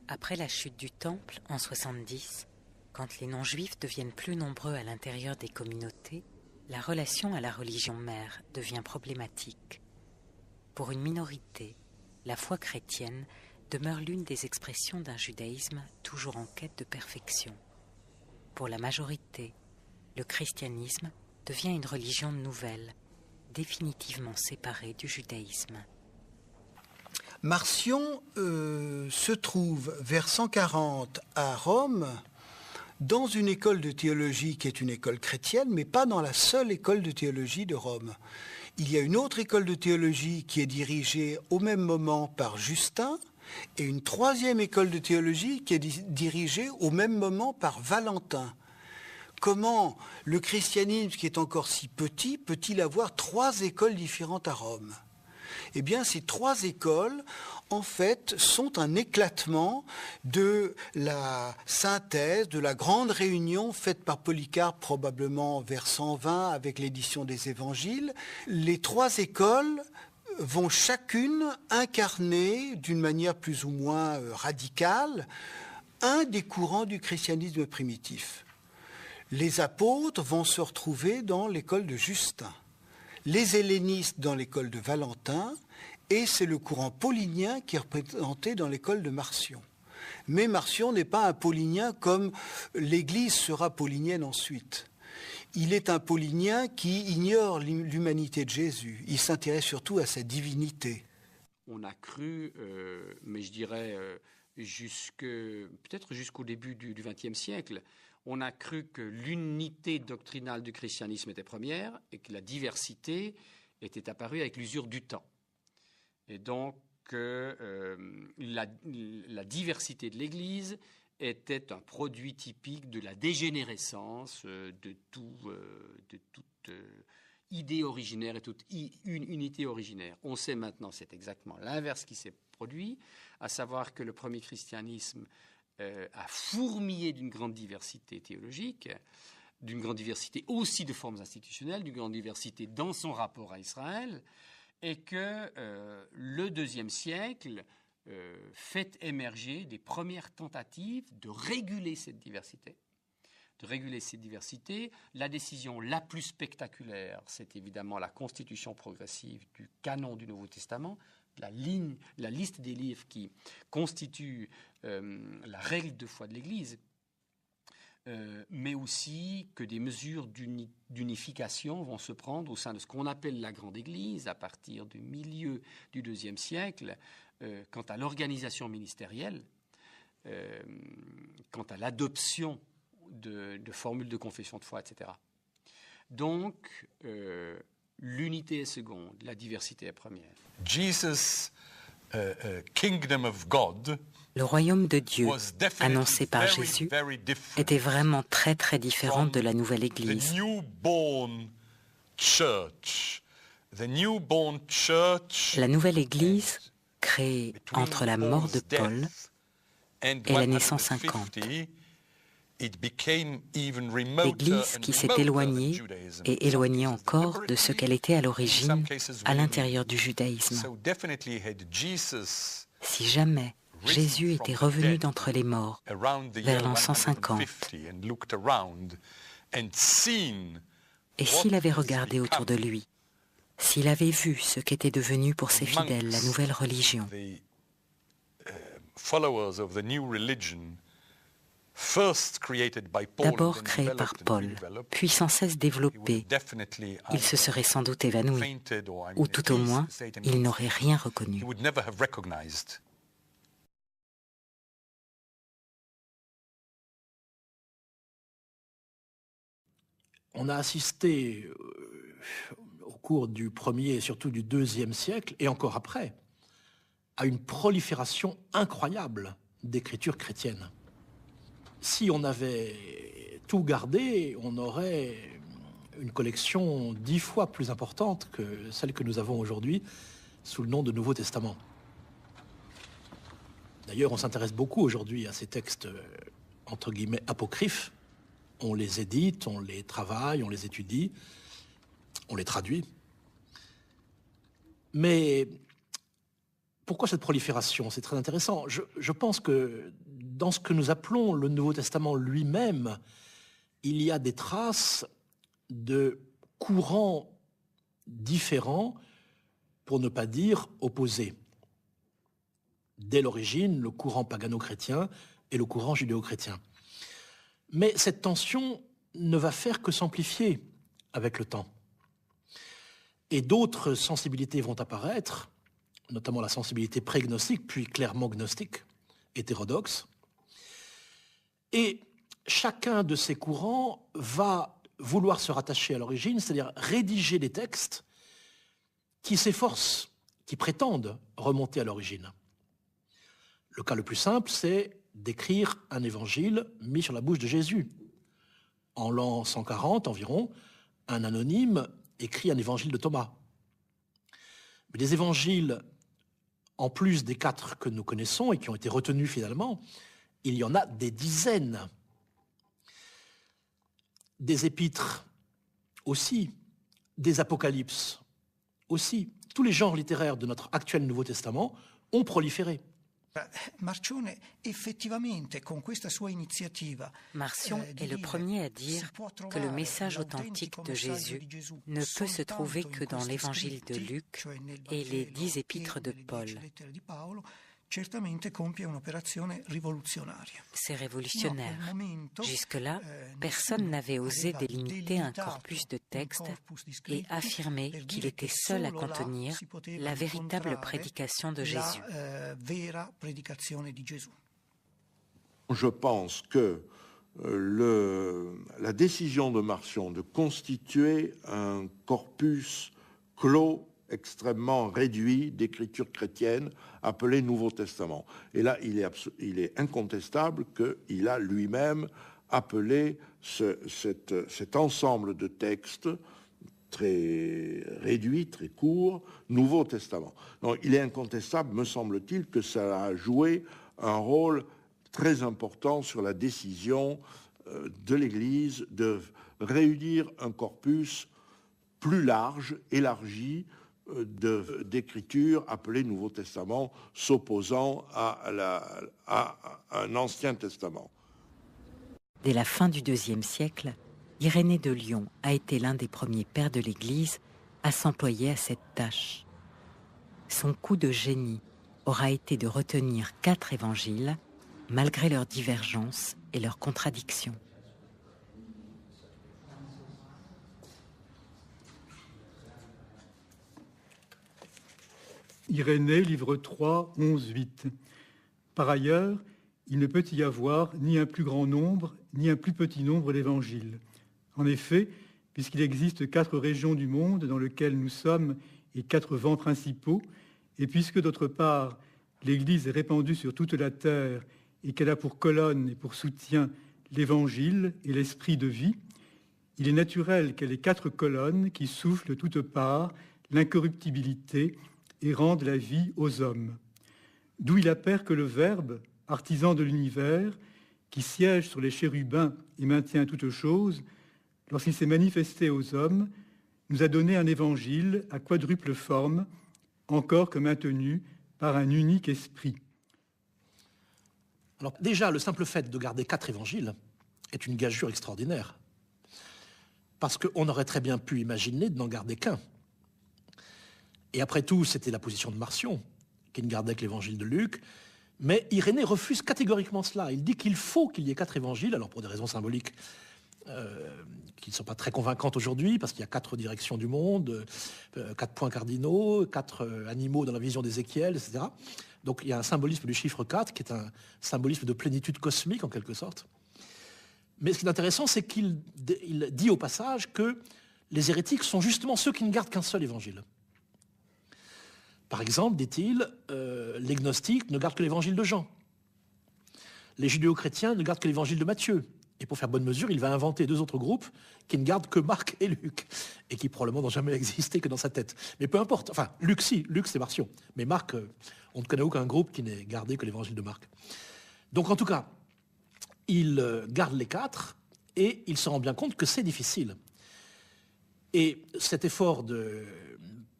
Après la chute du Temple en 70, quand les non-juifs deviennent plus nombreux à l'intérieur des communautés, la relation à la religion mère devient problématique. Pour une minorité, la foi chrétienne demeure l'une des expressions d'un judaïsme toujours en quête de perfection. Pour la majorité, le christianisme devient une religion nouvelle, définitivement séparée du judaïsme. Marcion se trouve vers 140 à Rome, dans une école de théologie qui est une école chrétienne, mais pas dans la seule école de théologie de Rome. Il y a une autre école de théologie qui est dirigée au même moment par Justin, et une troisième école de théologie qui est dirigée au même moment par Valentin. Comment le christianisme, qui est encore si petit, peut-il avoir trois écoles différentes à Rome ? Eh bien, ces trois écoles, en fait, sont un éclatement de la synthèse, de la grande réunion faite par Polycarpe, probablement vers 120, avec l'édition des Évangiles. Les trois écoles vont chacune incarner, d'une manière plus ou moins radicale, un des courants du christianisme primitif. Les apôtres vont se retrouver dans l'école de Justin, les hellénistes dans l'école de Valentin, et c'est le courant paulinien qui est représenté dans l'école de Marcion. Mais Marcion n'est pas un paulinien comme l'Église sera paulinienne ensuite. Il est un paulinien qui ignore l'humanité de Jésus. Il s'intéresse surtout à sa divinité. On a cru, mais je dirais peut-être jusqu'au début du XXe siècle, on a cru que l'unité doctrinale du christianisme était première et que la diversité était apparue avec l'usure du temps. Et donc, la diversité de l'Église était un produit typique de la dégénérescence de toute idée originaire et toute unité originaire. On sait maintenant, c'est exactement l'inverse qui s'est produit, à savoir que le premier christianisme a fourmillé d'une grande diversité théologique, d'une grande diversité aussi de formes institutionnelles, d'une grande diversité dans son rapport à Israël, et que le IIe siècle fait émerger des premières tentatives de réguler cette diversité. La décision la plus spectaculaire, c'est évidemment la constitution progressive du canon du Nouveau Testament, la liste des livres qui constituent la règle de foi de l'Église, mais aussi que des mesures d'unification vont se prendre au sein de ce qu'on appelle la Grande Église à partir du milieu du IIe siècle, quant à l'organisation ministérielle, quant à l'adoption de formules de confession de foi, etc. Donc, l'unité est seconde, la diversité est première. Jesus, kingdom of God, le royaume de Dieu, annoncé par Jésus, était vraiment très très différent de la nouvelle Église. La nouvelle Église, créée entre la mort de Paul et l'année 150, l'Église qui s'est éloignée et éloignée encore de ce qu'elle était à l'origine à l'intérieur du judaïsme. Si jamais Jésus était revenu d'entre les morts vers l'an 150, et s'il avait regardé autour de lui, s'il avait vu ce qu'était devenu pour ses fidèles la nouvelle religion, d'abord créé par Paul, puis sans cesse développé, il se serait sans doute évanoui, ou tout au moins, il n'aurait rien reconnu. On a assisté au cours du 1er et surtout du 2e siècle, et encore après, à une prolifération incroyable d'écritures chrétiennes. Si on avait tout gardé, on aurait une collection 10 fois plus importante que celle que nous avons aujourd'hui sous le nom de Nouveau Testament. D'ailleurs, on s'intéresse beaucoup aujourd'hui à ces textes, entre guillemets, apocryphes. On les édite, on les travaille, on les étudie, on les traduit. Mais Pourquoi cette prolifération? C'est très intéressant. Je pense que dans ce que nous appelons le Nouveau Testament lui-même, il y a des traces de courants différents, pour ne pas dire opposés. Dès l'origine, le courant pagano-chrétien et le courant judéo-chrétien. Mais cette tension ne va faire que s'amplifier avec le temps. Et d'autres sensibilités vont apparaître, notamment la sensibilité pré-gnostique, puis clairement gnostique, hétérodoxe. Et chacun de ces courants va vouloir se rattacher à l'origine, c'est-à-dire rédiger des textes qui s'efforcent, qui prétendent remonter à l'origine. Le cas le plus simple, c'est d'écrire un évangile mis sur la bouche de Jésus. En l'an 140 environ, un anonyme écrit un évangile de Thomas. Mais des évangiles, en plus des 4 que nous connaissons et qui ont été retenus finalement, il y en a des dizaines. Des épîtres aussi, des apocalypses aussi. Tous les genres littéraires de notre actuel Nouveau Testament ont proliféré. Marcion est le premier à dire que le message authentique de Jésus ne peut se trouver que dans l'évangile de Luc et les 10 épîtres de Paul. C'est révolutionnaire. Jusque-là, personne n'avait osé délimiter un corpus de textes et affirmer qu'il était seul à contenir la véritable prédication de Jésus. Je pense que la décision de Marcion de constituer un corpus clos extrêmement réduit d'écriture chrétienne appelé Nouveau Testament. Et là, il est incontestable qu'il a lui-même appelé cet ensemble de textes très réduit, très court, Nouveau Testament. Donc, il est incontestable, me semble-t-il, que ça a joué un rôle très important sur la décision de l'Église de réunir un corpus plus large, élargi, d'écriture appelée Nouveau Testament, s'opposant à un Ancien Testament. Dès la fin du IIe siècle, Irénée de Lyon a été l'un des premiers pères de l'Église à s'employer à cette tâche. Son coup de génie aura été de retenir 4 évangiles, malgré leurs divergences et leurs contradictions. Irénée, livre 3, 11, 8. Par ailleurs, il ne peut y avoir ni un plus grand nombre, ni un plus petit nombre d'évangiles. En effet, puisqu'il existe 4 régions du monde dans lesquelles nous sommes et 4 vents principaux, et puisque d'autre part, l'Église est répandue sur toute la terre et qu'elle a pour colonne et pour soutien l'Évangile et l'Esprit de vie, il est naturel qu'elle ait 4 colonnes qui soufflent de toutes parts l'incorruptibilité et rendent la vie aux hommes. D'où il appert que le Verbe, artisan de l'univers, qui siège sur les chérubins et maintient toutes choses, lorsqu'il s'est manifesté aux hommes, nous a donné un évangile à quadruple forme, encore que maintenu par un unique esprit. Alors déjà, le simple fait de garder 4 évangiles est une gageure extraordinaire. Parce qu'on aurait très bien pu imaginer de n'en garder qu'un. Et après tout, c'était la position de Marcion, qui ne gardait que l'évangile de Luc. Mais Irénée refuse catégoriquement cela. Il dit qu'il faut qu'il y ait 4 évangiles, alors pour des raisons symboliques qui ne sont pas très convaincantes aujourd'hui, parce qu'il y a 4 directions du monde, 4 points cardinaux, 4 animaux dans la vision d'Ézéchiel, etc. Donc il y a un symbolisme du chiffre 4, qui est un symbolisme de plénitude cosmique, en quelque sorte. Mais ce qui est intéressant, c'est qu'il dit au passage que les hérétiques sont justement ceux qui ne gardent qu'un seul évangile. Par exemple, dit-il, les gnostiques ne gardent que l'évangile de Jean. Les judéo-chrétiens ne gardent que l'évangile de Matthieu. Et pour faire bonne mesure, il va inventer 2 autres groupes qui ne gardent que Marc et Luc, et qui probablement n'ont jamais existé que dans sa tête. Mais peu importe. Enfin, Luc, si. Luc, c'est Marcion. Mais Marc, on ne connaît aucun groupe qui n'ait gardé que l'évangile de Marc. Donc, en tout cas, il garde les 4, et il se rend bien compte que c'est difficile. Et cet effort de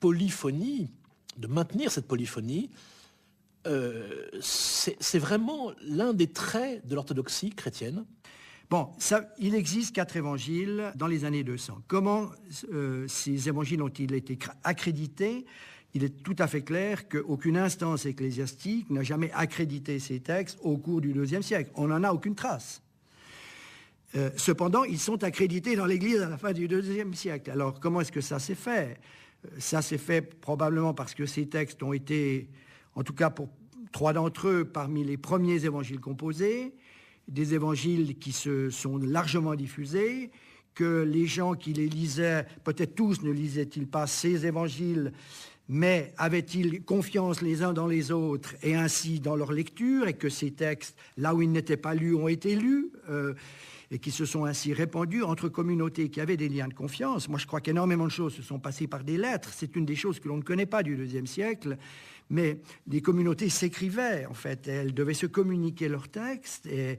polyphonie, de maintenir cette polyphonie, c'est vraiment l'un des traits de l'orthodoxie chrétienne. Bon, il existe 4 évangiles dans les années 200. Comment ces évangiles ont-ils été accrédités ? Il est tout à fait clair qu'aucune instance ecclésiastique n'a jamais accrédité ces textes au cours du IIe siècle. On n'en a aucune trace. Cependant, ils sont accrédités dans l'Église à la fin du IIe siècle. Alors, comment est-ce que ça s'est fait ? Ça s'est fait probablement parce que ces textes ont été, en tout cas pour 3 d'entre eux, parmi les premiers évangiles composés, des évangiles qui se sont largement diffusés, que les gens qui les lisaient, peut-être tous ne lisaient-ils pas ces évangiles, mais avaient-ils confiance les uns dans les autres et ainsi dans leur lecture, et que ces textes, là où ils n'étaient pas lus, ont été lus, et qui se sont ainsi répandus entre communautés qui avaient des liens de confiance. Moi, je crois qu'énormément de choses se sont passées par des lettres. C'est une des choses que l'on ne connaît pas du IIe siècle, mais les communautés s'écrivaient, en fait. Elles devaient se communiquer leurs textes, et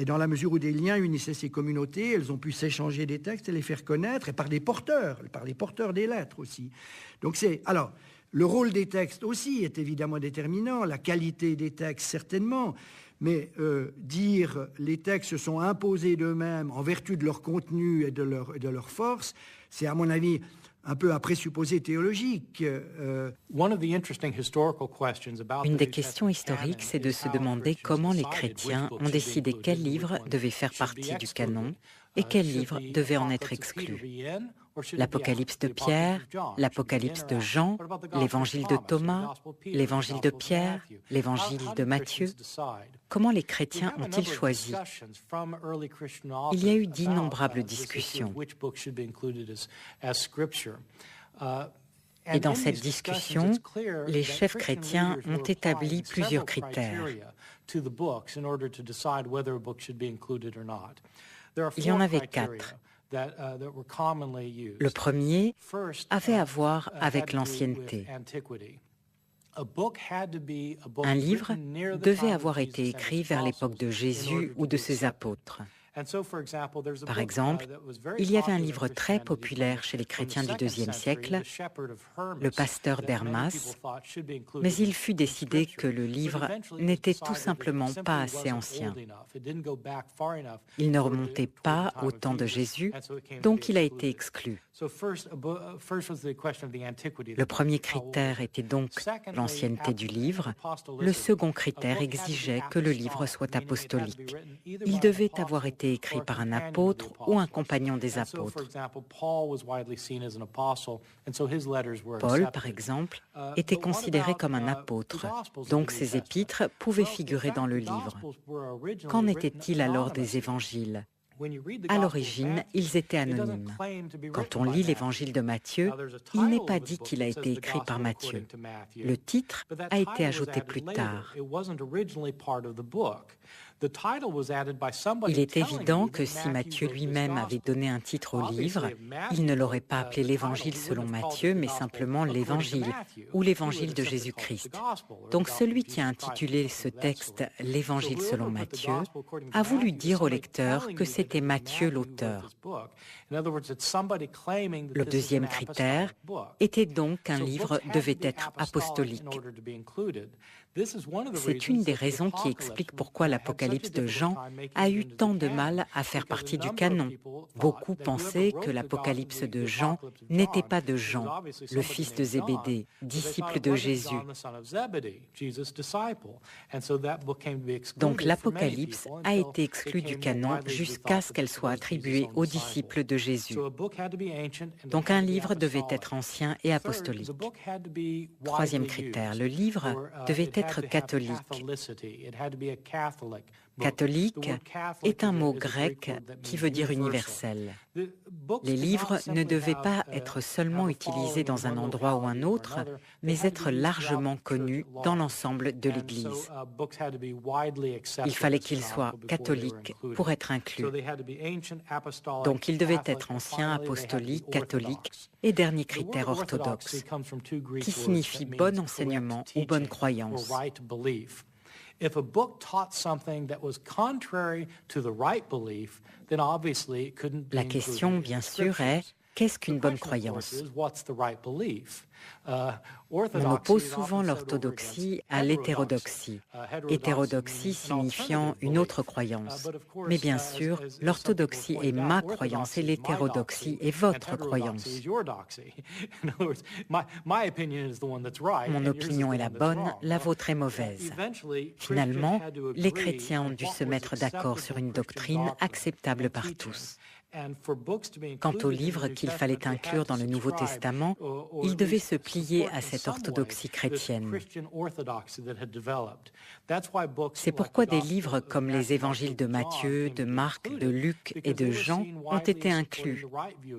dans la mesure où des liens unissaient ces communautés, elles ont pu s'échanger des textes et les faire connaître, et par les porteurs des lettres aussi. Donc alors, le rôle des textes aussi est évidemment déterminant, la qualité des textes certainement, mais dire les textes se sont imposés d'eux-mêmes en vertu de leur contenu et de leur force, c'est à mon avis un peu un présupposé théologique. Une des questions historiques, c'est de se demander comment les chrétiens ont décidé quels livres devaient faire partie du canon et quels livres devaient en être exclus. L'Apocalypse de Pierre, l'Apocalypse de Jean, l'Évangile de Thomas, l'Évangile de Pierre, l'Évangile de Matthieu. Comment les chrétiens ont-ils choisi ? Il y a eu d'innombrables discussions. Et dans cette discussion, les chefs chrétiens ont établi plusieurs critères. Il y en avait 4. Le premier avait à voir avec l'ancienneté. Un livre devait avoir été écrit vers l'époque de Jésus ou de ses apôtres. Par exemple, il y avait un livre très populaire chez les chrétiens du IIe siècle, Le Pasteur d'Hermas, mais il fut décidé que le livre n'était tout simplement pas assez ancien. Il ne remontait pas au temps de Jésus, donc il a été exclu. Le premier critère était donc l'ancienneté du livre. Le second critère exigeait que le livre soit apostolique. Il devait avoir été écrit par un apôtre ou un compagnon des apôtres. Paul, par exemple, était considéré comme un apôtre, donc ses épîtres pouvaient figurer dans le livre. Qu'en était-il alors des évangiles ? À l'origine, ils étaient anonymes. Quand on lit l'évangile de Matthieu, il n'est pas dit qu'il a été écrit par Matthieu. Le titre a été ajouté plus tard. Il est évident que si Matthieu lui-même avait donné un titre au livre, il ne l'aurait pas appelé l'Évangile selon Matthieu, mais simplement l'Évangile ou l'Évangile de Jésus-Christ. Donc celui qui a intitulé ce texte « L'Évangile selon Matthieu » a voulu dire au lecteur que c'était Matthieu l'auteur. Le deuxième critère était donc qu'un livre devait être apostolique. C'est une des raisons qui explique pourquoi l'Apocalypse de Jean a eu tant de mal à faire partie du canon. Beaucoup pensaient que l'Apocalypse de Jean n'était pas de Jean, le fils de Zébédée, disciple de Jésus. Donc l'Apocalypse a été exclue du canon jusqu'à ce qu'elle soit attribuée aux disciples de Jésus. Donc un livre devait être ancien et apostolique. Troisième critère, le livre devait être catholique. Catholique est un mot grec qui veut dire universel. Les livres ne devaient pas être seulement utilisés dans un endroit ou un autre, mais être largement connus dans l'ensemble de l'Église. Il fallait qu'ils soient catholiques pour être inclus. Donc ils devaient être anciens, apostoliques, catholiques et dernier critère orthodoxe, qui signifie bon enseignement ou bonne croyance. La question, bien sûr, est Qu'est-ce qu'une bonne croyance? On oppose souvent l'orthodoxie à l'hétérodoxie, hétérodoxie signifiant une autre croyance. Mais bien sûr, l'orthodoxie est ma croyance et l'hétérodoxie est votre croyance. Mon opinion est la bonne, la vôtre est mauvaise. Finalement, les chrétiens ont dû se mettre d'accord sur une doctrine acceptable par tous. Quant aux livres qu'il fallait inclure dans le Nouveau Testament, ils devaient se plier à cette orthodoxie chrétienne. C'est pourquoi des livres comme les évangiles de Matthieu, de Marc, de Luc et de Jean ont été inclus.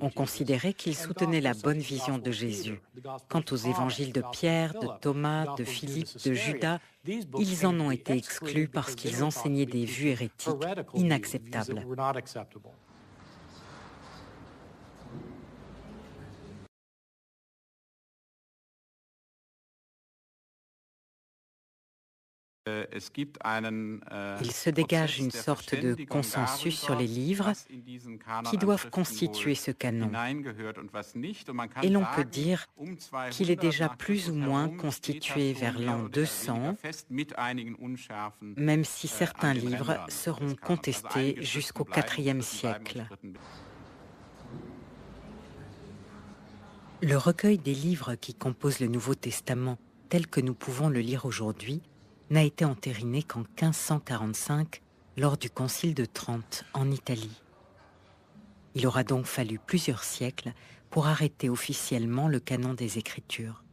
On considérait qu'ils soutenaient la bonne vision de Jésus. Quant aux évangiles de Pierre, de Thomas, de Philippe, de Judas, ils en ont été exclus parce qu'ils enseignaient des vues hérétiques inacceptables. Il se dégage une sorte de consensus sur les livres qui doivent constituer ce canon. Et l'on peut dire qu'il est déjà plus ou moins constitué vers l'an 200, même si certains livres seront contestés jusqu'au IVe siècle. Le recueil des livres qui composent le Nouveau Testament, tel que nous pouvons le lire aujourd'hui, n'a été entériné qu'en 1545 lors du Concile de Trente en Italie. Il aura donc fallu plusieurs siècles pour arrêter officiellement le canon des Écritures.